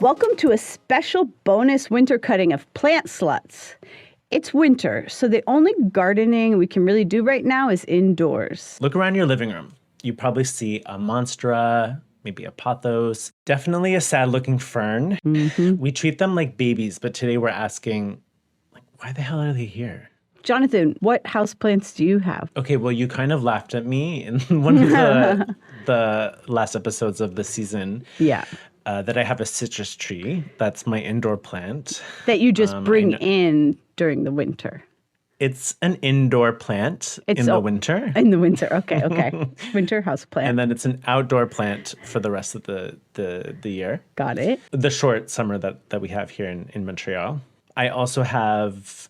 Welcome to a special bonus winter cutting of Plant Sluts. It's winter, so the only gardening we can really do right now is indoors. Look around your living room. You probably see a monstera, maybe a pothos, definitely a sad-looking fern. Mm-hmm. We treat them like babies, but today we're asking, why the hell are they here? Jonathan, what houseplants do you have? Okay, well, you kind of laughed at me in one of the last episodes of the season. Yeah. That I have a citrus tree. That's my indoor plant. That you just bring in during the winter. It's an indoor plant in the winter. In the winter, okay. Winter house plant. And then it's an outdoor plant for the rest of the year. Got it. The short summer that we have here in Montreal. I also have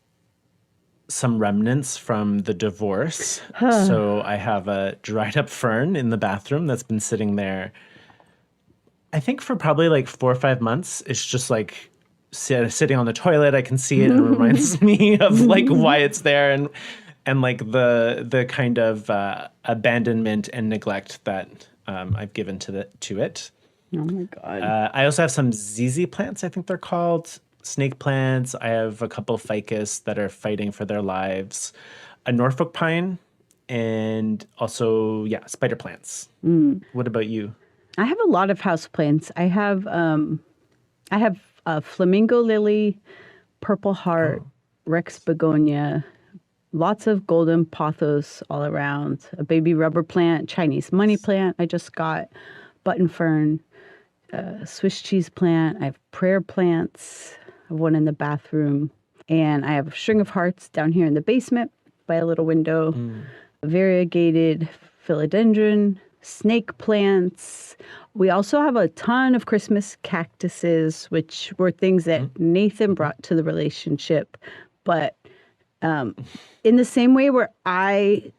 some remnants from the divorce. So I have a dried up fern in the bathroom that's been sitting there, I think, for probably like 4 or 5 months. It's just like sitting on the toilet. I can see it and it reminds me of like why it's there and like the kind of abandonment and neglect that I've given to it. Oh my God. I also have some ZZ plants, I think they're called. Snake plants. I have a couple ficus that are fighting for their lives. A Norfolk pine and also, spider plants. What about you? I have a lot of houseplants. I have a flamingo lily, purple heart, Rex begonia, lots of golden pothos all around, a baby rubber plant, Chinese money plant I just got, button fern, Swiss cheese plant. I have prayer plants. I have one in the bathroom. And I have a string of hearts down here in the basement by a little window, variegated philodendron, snake plants. We also have a ton of Christmas cactuses, which were things that Nathan brought to the relationship. But in the same way where I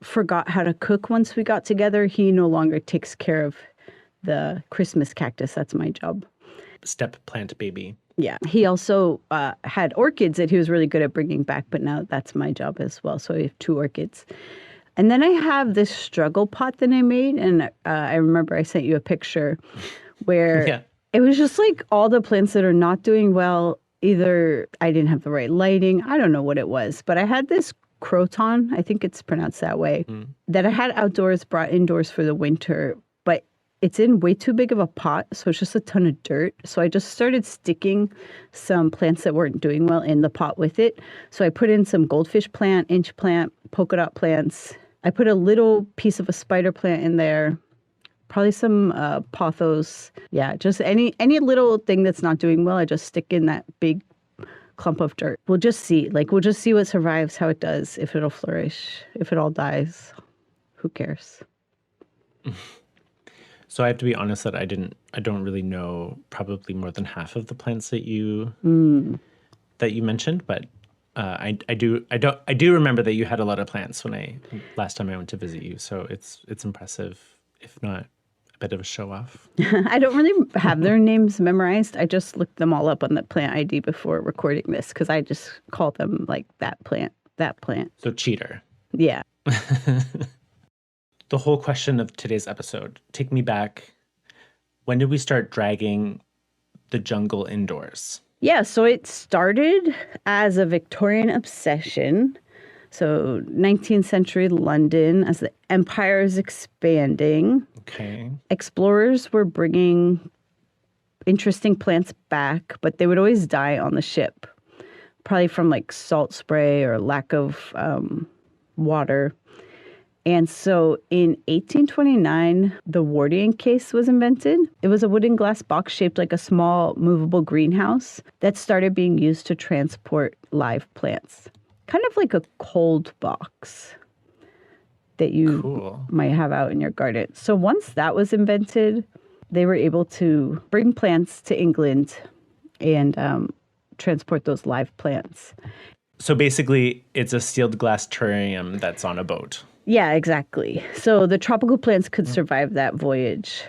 forgot how to cook once we got together, he no longer takes care of the Christmas cactus. That's my job. Step plant baby. Yeah. He also had orchids that he was really good at bringing back, but now that's my job as well. So we have 2 orchids. And then I have this struggle pot that I made, and I remember I sent you a picture where it was just like all the plants that are not doing well. Either I didn't have the right lighting, I don't know what it was, but I had this croton, I think it's pronounced that way, that I had outdoors, brought indoors for the winter, but it's in way too big of a pot, so it's just a ton of dirt. So I just started sticking some plants that weren't doing well in the pot with it. So I put in some goldfish plant, inch plant, polka dot plants. I put a little piece of a spider plant in there, probably some pothos. Yeah, just any little thing that's not doing well, I just stick in that big clump of dirt. We'll just see. We'll just see what survives, how it does, if it'll flourish. If it all dies, who cares? So I have to be honest that I don't really know probably more than half of the plants that you mentioned, but I do remember that you had a lot of plants last time I went to visit you. So it's impressive, if not a bit of a show off. I don't really have their names memorized. I just looked them all up on the plant ID before recording this because I just call them like that plant. So cheater. Yeah. The whole question of today's episode, take me back. When did we start dragging the jungle indoors? Yeah, so it started as a Victorian obsession. So 19th century London, as the empire is expanding. Okay. Explorers were bringing interesting plants back, but they would always die on the ship, probably from like salt spray or lack of water. And so in 1829, the Wardian case was invented. It was a wooden glass box shaped like a small movable greenhouse that started being used to transport live plants. Kind of like a cold box that you might have out in your garden. So once that was invented, they were able to bring plants to England and transport those live plants. So basically, it's a sealed glass terrarium that's on a boat. Yeah, exactly. So the tropical plants could survive that voyage.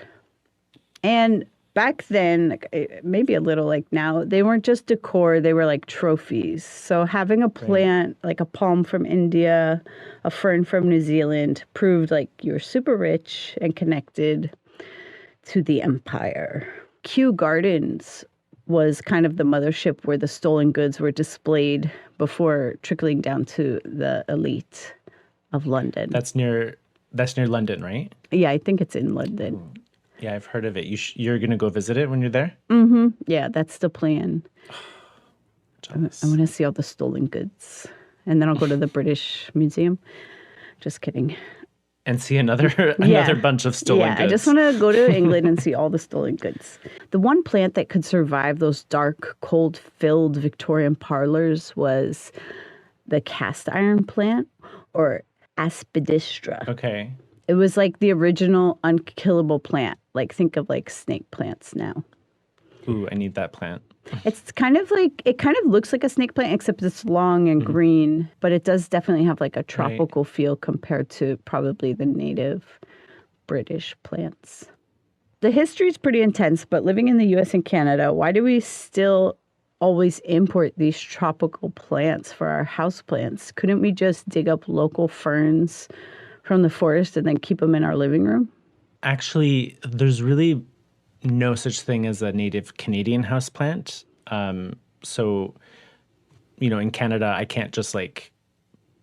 And back then, maybe a little like now, they weren't just decor, they were like trophies. So having a plant, like a palm from India, a fern from New Zealand, proved like you were super rich and connected to the empire. Kew Gardens was kind of the mothership where the stolen goods were displayed before trickling down to the elite of London. That's near London, right? Yeah, I think it's in London. Yeah, I've heard of it. You're gonna go visit it when you're there? Yeah, that's the plan. I Jealous. want to see all the stolen goods. And then I'll go to the British Museum. Just kidding. And see another Yeah. bunch of stolen Yeah, goods. I just want to go to England and see all the stolen goods. The one plant that could survive those dark, cold-filled Victorian parlors was the cast iron plant, or Aspidistra. Okay. It was like the original unkillable plant. Like, think of like snake plants now. Ooh, I need that plant. It's kind of like, it kind of looks like a snake plant, except it's long and green, but it does definitely have like a tropical feel compared to probably the native British plants. The history is pretty intense, but living in the US and Canada, why do we still always import these tropical plants for our houseplants? Couldn't we just dig up local ferns from the forest and then keep them in our living room? Actually, there's really no such thing as a native Canadian houseplant. So, in Canada, I can't just like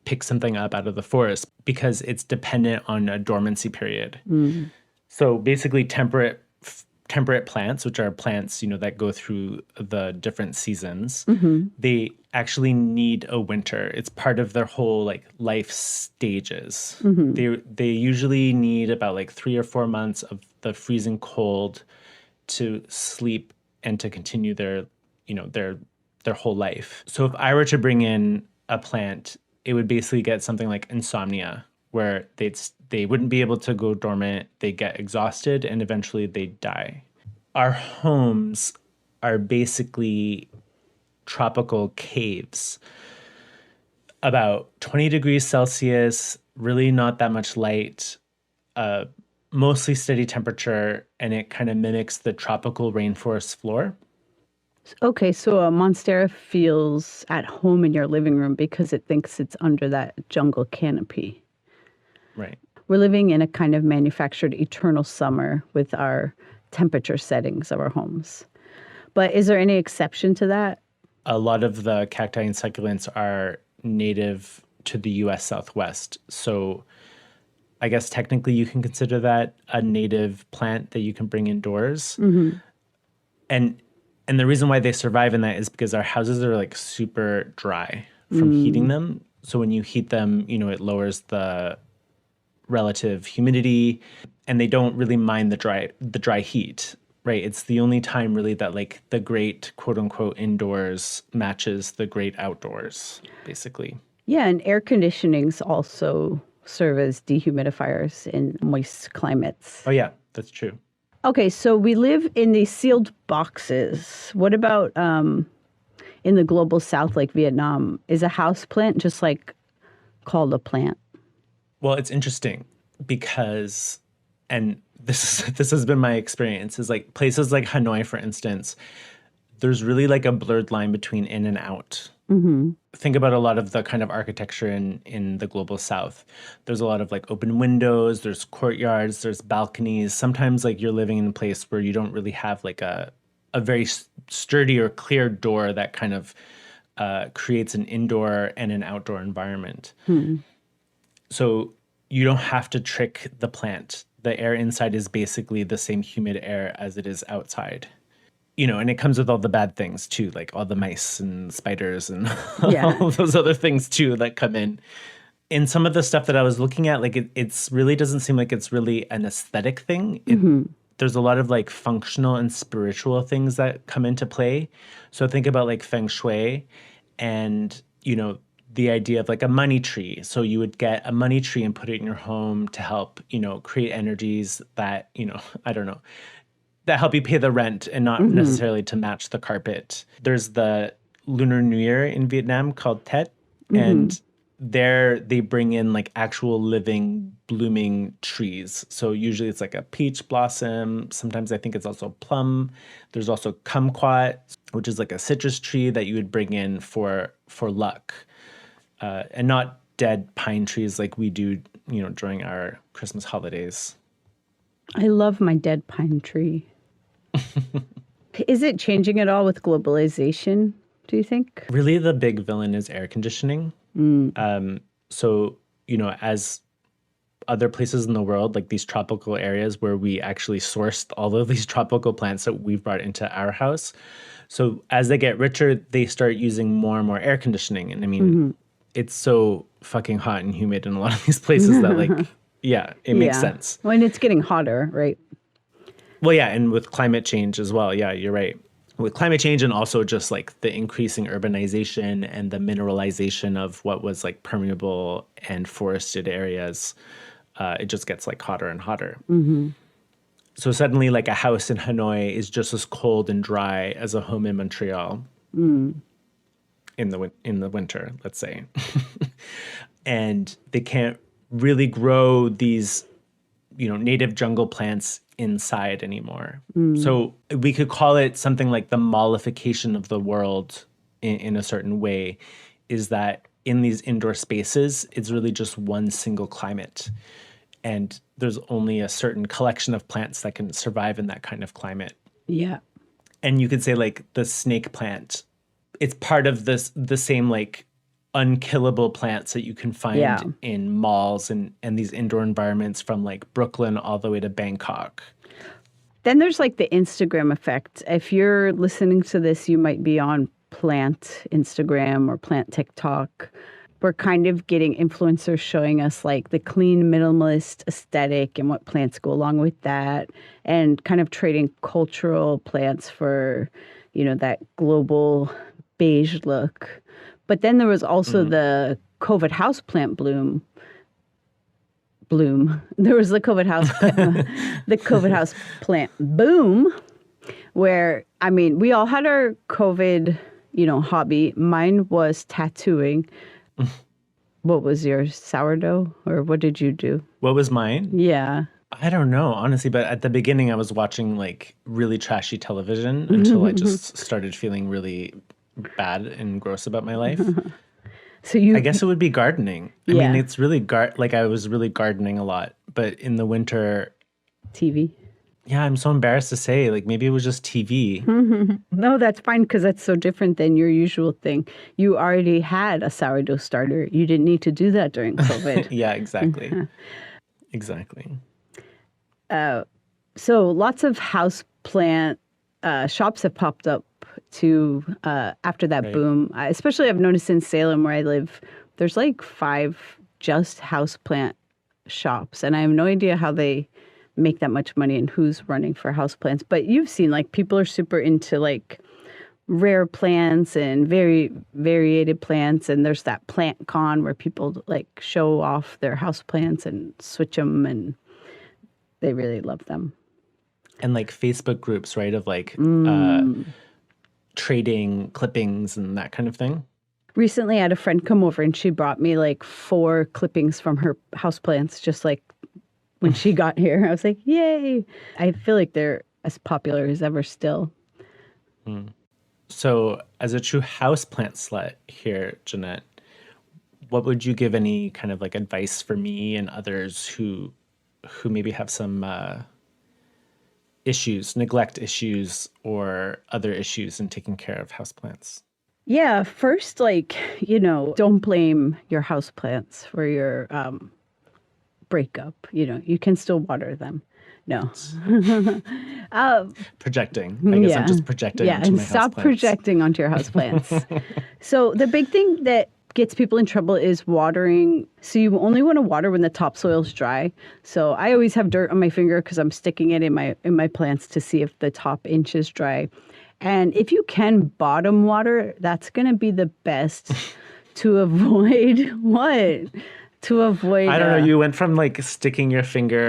pick something up out of the forest because it's dependent on a dormancy period. So basically, temperate plants, which are plants, that go through the different seasons, they actually need a winter. It's part of their whole like life stages. They usually need about like 3 or 4 months of the freezing cold to sleep and to continue their whole life. So if I were to bring in a plant, it would basically get something like insomnia, where they wouldn't be able to go dormant, they get exhausted, and eventually they die. Our homes are basically tropical caves. About 20 degrees Celsius, really not that much light, mostly steady temperature, and it kind of mimics the tropical rainforest floor. Okay, so a monstera feels at home in your living room because it thinks it's under that jungle canopy. Right. We're living in a kind of manufactured eternal summer with our temperature settings of our homes. But is there any exception to that? A lot of the cacti and succulents are native to the US Southwest. So I guess technically you can consider that a native plant that you can bring indoors. And the reason why they survive in that is because our houses are like super dry from heating them. So when you heat them, it lowers the relative humidity, and they don't really mind the dry heat, right? It's the only time really that like the great quote unquote indoors matches the great outdoors, basically. Yeah, and air conditionings also serve as dehumidifiers in moist climates. Oh yeah, that's true. Okay, so we live in these sealed boxes. What about in the global south, like Vietnam? Is a house plant just like called a plant? Well, it's interesting because, and this has been my experience, is like places like Hanoi, for instance, there's really like a blurred line between in and out. Think about a lot of the kind of architecture in the global south. There's a lot of like open windows, there's courtyards, there's balconies. Sometimes like you're living in a place where you don't really have like a very sturdy or clear door that kind of creates an indoor and an outdoor environment. So you don't have to trick the plant. The air inside is basically the same humid air as it is outside. And it comes with all the bad things too, like all the mice and spiders and all those other things too that come in. In some of the stuff that I was looking at, like it's really doesn't seem like it's really an aesthetic thing. There's a lot of like functional and spiritual things that come into play. So think about like feng shui and, the idea of like a money tree. So you would get a money tree and put it in your home to help, create energies that, I don't know, that help you pay the rent and not necessarily to match the carpet. There's the Lunar New Year in Vietnam called Tet, and there they bring in like actual living blooming trees. So usually it's like a peach blossom. Sometimes I think it's also plum. There's also kumquat, which is like a citrus tree that you would bring in for luck, and not dead pine trees like we do, during our Christmas holidays. I love my dead pine tree. Is it changing at all with globalization, do you think? Really, the big villain is air conditioning. So, as other places in the world, like these tropical areas where we actually sourced all of these tropical plants that we've brought into our house. So as they get richer, they start using more and more air conditioning. And I mean, it's so fucking hot and humid in a lot of these places that yeah, it makes Yeah. sense. When it's getting hotter, right? Well, yeah, and with climate change as well. Yeah, you're right. With climate change and also just like the increasing urbanization and the mineralization of what was like permeable and forested areas, it just gets like hotter and hotter. So suddenly, like a house in Hanoi is just as cold and dry as a home in Montreal in the winter, let's say. And they can't really grow these, native jungle plants inside anymore. So we could call it something like the mollification of the world in a certain way, is that in these indoor spaces, it's really just one single climate. And there's only a certain collection of plants that can survive in that kind of climate. Yeah. And you could say like the snake plant, it's part of the same like unkillable plants that you can find in malls and these indoor environments from like Brooklyn all the way to Bangkok. Then there's like the Instagram effect. If you're listening to this, you might be on plant Instagram or plant TikTok. We're kind of getting influencers showing us like the clean minimalist aesthetic and what plants go along with that, and kind of trading cultural plants for, that global beige look. But then there was also the COVID houseplant bloom. There was the COVID house plant boom, where I mean, we all had our COVID, hobby. Mine was tattooing. What was yours? Sourdough? Or what did you do? What was mine? Yeah. I don't know, honestly, but at the beginning I was watching like really trashy television until I just started feeling really bad and gross about my life. So I guess it would be gardening. I mean, it's really like I was really gardening a lot, but in the winter, TV. Yeah, I'm so embarrassed to say, like maybe it was just TV. No, that's fine because that's so different than your usual thing. You already had a sourdough starter. You didn't need to do that during COVID. Yeah, exactly. Exactly. So lots of house plant shops have popped up too after that boom. Especially I've noticed in Salem where I live, there's like 5 just house plant shops, and I have no idea how they make that much money and who's running for houseplants. But you've seen like people are super into like rare plants and very variated plants, and there's that plant con where people like show off their houseplants and switch them, and they really love them. And like Facebook groups, right, of like trading clippings and that kind of thing. Recently I had a friend come over and she brought me like 4 clippings from her houseplants just like when she got here. I was like, yay. I feel like they're as popular as ever still. So as a true houseplant slut here, Jeanette, what would you give any kind of like advice for me and others who maybe have some issues, neglect issues or other issues in taking care of houseplants? Yeah, first, like, don't blame your houseplants for your breakup. You can still water them. No. Projecting. I guess I'm just projecting onto my stop houseplants. Projecting onto your houseplants. So the big thing that gets people in trouble is watering. So you only want to water when the topsoil's dry. So I always have dirt on my finger because I'm sticking it in my plants to see if the top inch is dry. And if you can bottom water, that's going to be the best to avoid what? To avoid. I don't know. You went from like sticking your finger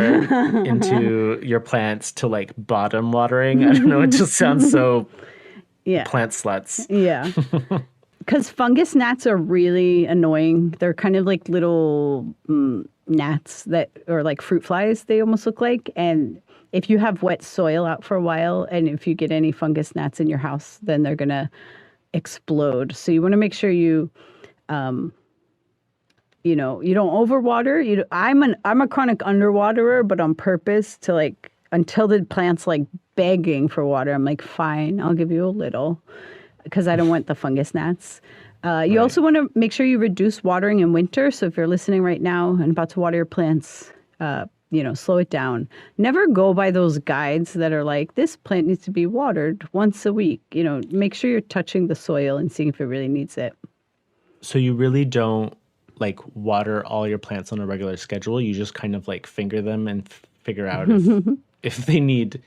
into your plants to like bottom watering. I don't know. It just sounds so plant sluts. Yeah. Because fungus gnats are really annoying. They're kind of like little gnats that, or like fruit flies, they almost look like. And if you have wet soil out for a while and if you get any fungus gnats in your house, then they're going to explode. So you want to make sure you don't overwater. I'm a chronic underwaterer, but on purpose to like until the plant's like begging for water. I'm like, fine, I'll give you a little because I don't want the fungus gnats. You also want to make sure you reduce watering in winter. So if you're listening right now and about to water your plants, slow it down. Never go by those guides that are like, this plant needs to be watered once a week. Make sure you're touching the soil and seeing if it really needs it. So you really don't like water all your plants on a regular schedule. You just kind of like finger them and figure out if they need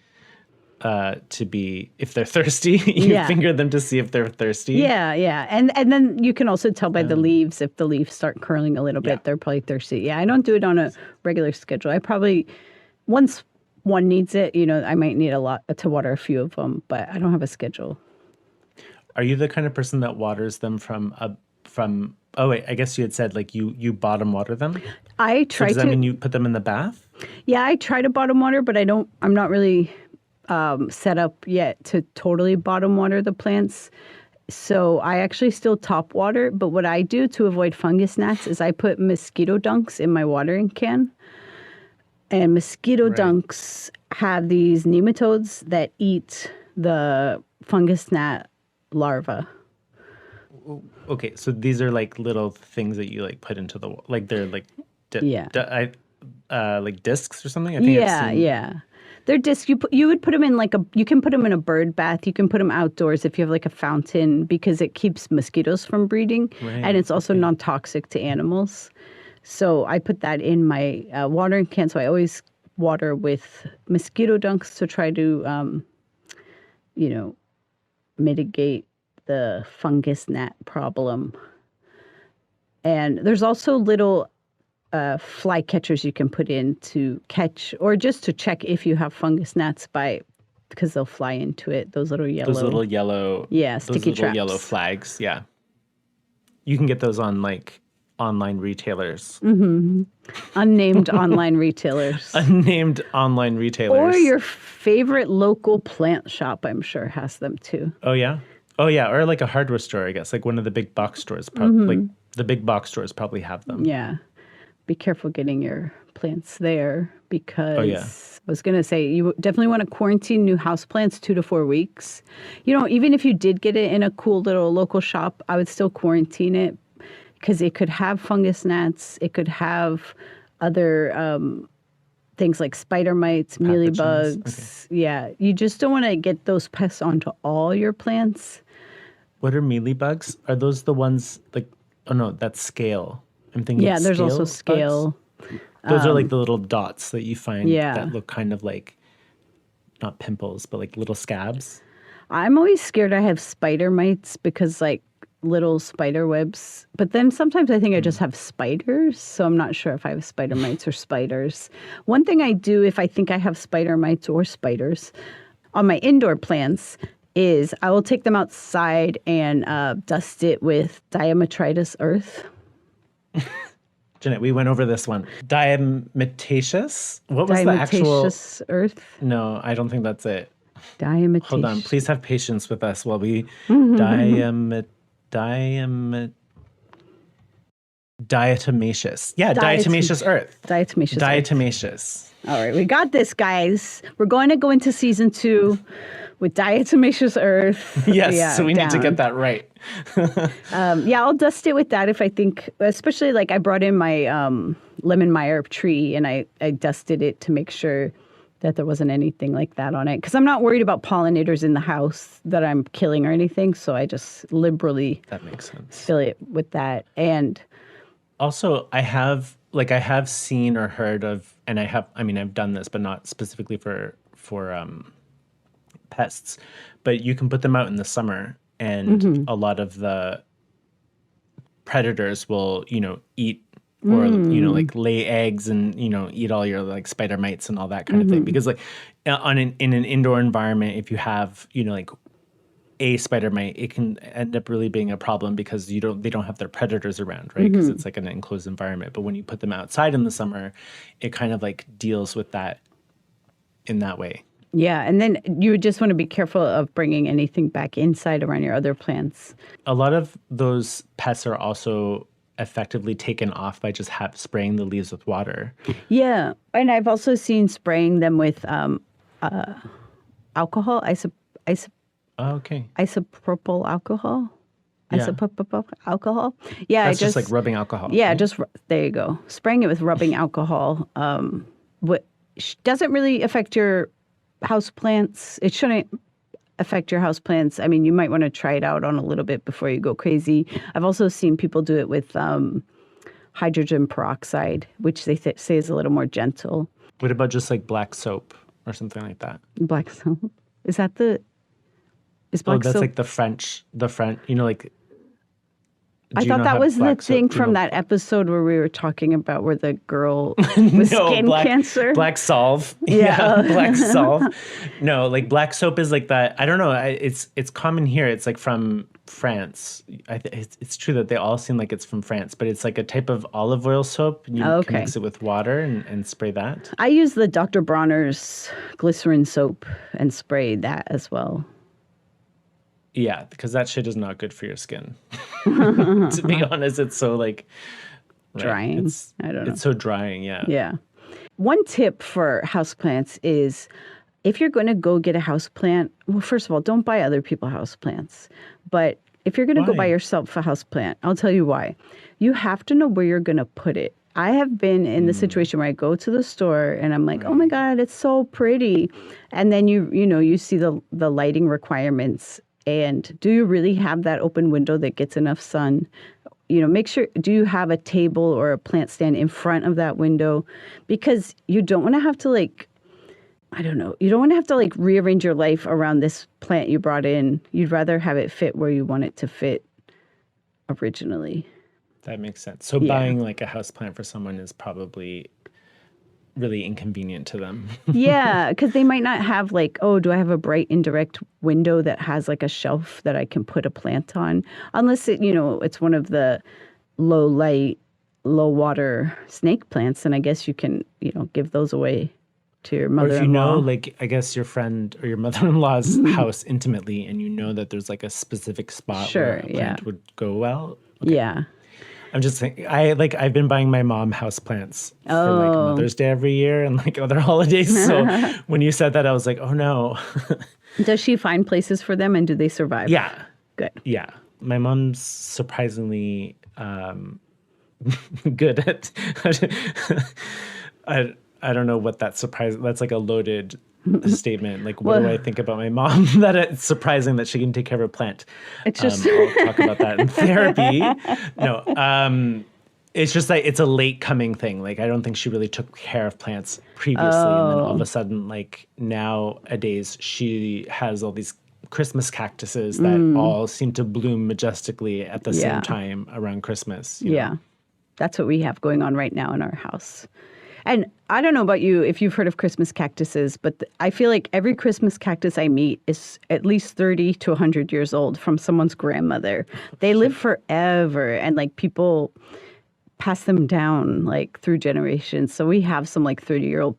if they're thirsty, you finger them to see if they're thirsty. Yeah. And then you can also tell by the leaves, if the leaves start curling a little bit, they're probably thirsty. Yeah, I don't do it on a regular schedule. I probably, once one needs it, I might need a lot to water a few of them, but I don't have a schedule. Are you the kind of person that waters them oh wait, I guess you had said like you bottom water them? I try to. Does that mean you put them in the bath? Yeah, I try to bottom water, but I'm not really set up yet to totally bottom water the plants. So I actually still top water, but what I do to avoid fungus gnats is I put mosquito dunks in my watering can. And mosquito dunks have these nematodes that eat the fungus gnat larva. Okay, so these are like little things that you like put into the like they're like like discs or something. I think Yeah. They're discs. You would put them in you can put them in a bird bath. You can put them outdoors if you have like a fountain because it keeps mosquitoes from breeding, and it's also non-toxic to animals. So I put that in my watering can. So I always water with mosquito dunks to try to, mitigate the fungus gnat problem. And there's also little fly catchers you can put in to catch or just to check if you have fungus gnats because they'll fly into it. Those little yellow, sticky traps. Yellow flags. Yeah, you can get those on like online retailers. Unnamed online retailers. Unnamed online retailers. Or your favorite local plant shop, I'm sure, has them too. Oh yeah, or like a hardware store, I guess, like one of the big box stores. Like the big box stores probably have them. Yeah. Be careful getting your plants there because I was going to say you definitely want to quarantine new houseplants 2 to 4 weeks. Even if you did get it in a cool little local shop, I would still quarantine it because it could have fungus gnats. It could have other things like spider mites, mealybugs. Okay. Yeah, you just don't want to get those pests onto all your plants. What are mealybugs? Are those the ones like? Oh no, that's scale. I'm thinking. Yeah, there's also scale. Those are like the little dots that you find that look kind of like, not pimples, but like little scabs. I'm always scared I have spider mites because like little spider webs. But then sometimes I think I just have spiders. So I'm not sure if I have spider mites or spiders. One thing I do if I think I have spider mites or spiders on my indoor plants is I will take them outside and dust it with diamitritis earth. Jeanette, we went over this one. Diametaceous? What was the actual? Diametaceous earth? No, I don't think that's it. Diametaceous. Hold on. Please have patience with us while we diatomaceous. Yeah, diatomaceous earth. Diatomaceous. All right, we got this, guys. We're going to go into season 2 with diatomaceous earth. Yes, so we need to get that right. I'll dust it with that if I think, especially like I brought in my lemon Meyer tree and I dusted it to make sure that there wasn't anything like that on it. Because I'm not worried about pollinators in the house that I'm killing or anything. So I just liberally that makes sense. Fill it with that. And also I have seen or heard of, and I've done this, but not specifically for pests, but you can put them out in the summer and a lot of the predators will, eat or, like lay eggs and, eat all your like spider mites and all that kind of thing. Because like in an indoor environment, if you have, like a spider mite, it can end up really being a problem because they don't have their predators around, right? Because it's like an enclosed environment. But when you put them outside in the summer, it kind of like deals with that in that way. Yeah, and then you just want to be careful of bringing anything back inside around your other plants. A lot of those pests are also effectively taken off by just spraying the leaves with water. Yeah, and I've also seen spraying them with alcohol, Okay. isopropyl alcohol. Yeah. Isopropyl alcohol. Yeah, That's just like rubbing alcohol. yeah, right? just there you go. Spraying it with rubbing alcohol. What doesn't really affect your houseplants. It shouldn't affect your houseplants. I mean, you might want to try it out on a little bit before you go crazy. I've also seen people do it with hydrogen peroxide, which they say is a little more gentle. What about just like black soap or something like that? Black soap. Is Oh, black that's soap? like the French, like, I do you thought know that how was the black soap- thing do you from know- that episode where we were talking about where the girl with skin cancer. Black Solve. Yeah. Black Solve. No, like black soap is like that. I don't know. It's common here. It's like from France. It's true that they all seem like it's from France, but it's like a type of olive oil soap. You Okay. can mix it with water and spray that. I use the Dr. Bronner's glycerin soap and spray that as well. Yeah, because that shit is not good for your skin. To be honest, it's so like Drying. It's, I don't know. It's so drying, yeah. Yeah. One tip for houseplants is if you're going to go get a houseplant, well, first of all, don't buy other people houseplants. But if you're going to go Why? buy yourself a houseplant, I'll tell you why. You have to know where you're going to put it. I have been in the situation where I go to the store and I'm like, oh my God, it's so pretty. And then you see the lighting requirements. And do you really have that open window that gets enough sun? Make sure, do you have a table or a plant stand in front of that window? Because you don't want to have to you don't want to have to rearrange your life around this plant you brought in. You'd rather have it fit where you want it to fit originally. That makes sense. So buying like a houseplant for someone is probably really inconvenient to them. Yeah, because they might not have do I have a bright indirect window that has a shelf that I can put a plant on? Unless it's one of the low light, low water snake plants, and I guess you can, give those away to your mother-in-law. Or if you know, I guess your friend or your mother-in-law's house intimately, and you know that there's a specific spot where a plant would go well. Okay. Yeah. I'm just thinking, I've been buying my mom houseplants for Mother's Day every year and other holidays. So when you said that, I was like, oh no. Does she find places for them and do they survive? Yeah. Good. Yeah. My mom's surprisingly good at, I don't know what that's a loaded statement. What do I think about my mom that it's surprising that she can take care of a plant? It's just I'll talk about that in therapy. No, it's just it's a late coming thing. I don't think she really took care of plants previously, and then all of a sudden, nowadays, she has all these Christmas cactuses that all seem to bloom majestically at the same time around Christmas. You know? That's what we have going on right now in our house. And I don't know about you, if you've heard of Christmas cactuses, but I feel like every Christmas cactus I meet is at least 30 to 100 years old from someone's grandmother. They live forever, and people pass them down through generations. So we have some 30-year-old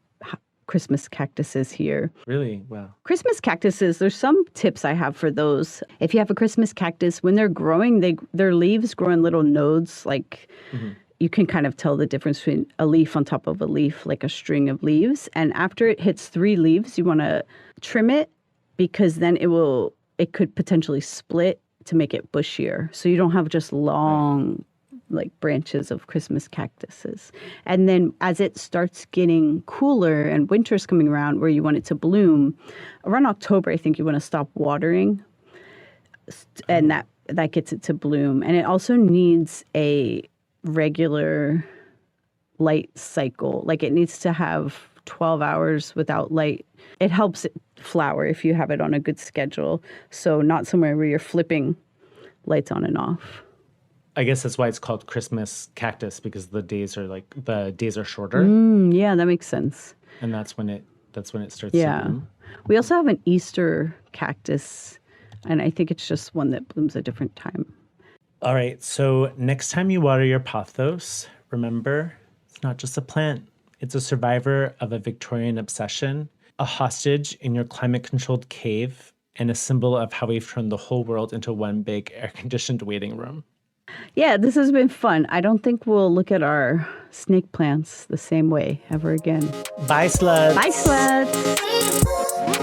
Christmas cactuses here. Really? Wow. Christmas cactuses, there's some tips I have for those. If you have a Christmas cactus, when they're growing, their leaves grow in little nodes, You can kind of tell the difference between a leaf on top of a leaf, like a string of leaves. And after it hits 3 leaves, you want to trim it because then it could potentially split to make it bushier. So you don't have just long branches of Christmas cactuses. And then as it starts getting cooler and winter's coming around where you want it to bloom, around October, I think you want to stop watering. And that gets it to bloom. And it also needs a regular light cycle. It needs to have 12 hours without light. It helps it flower if you have it on a good schedule. So not somewhere where you're flipping lights on and off. I guess that's why it's called Christmas cactus, because the days are shorter. Yeah, that makes sense. And that's when it starts to bloom. We also have an Easter cactus, and I think it's just one that blooms a different time. All right, so next time you water your pothos, remember, it's not just a plant. It's a survivor of a Victorian obsession, a hostage in your climate-controlled cave, and a symbol of how we've turned the whole world into one big air-conditioned waiting room. Yeah, this has been fun. I don't think we'll look at our snake plants the same way ever again. Bye, sluts. Bye, sluts.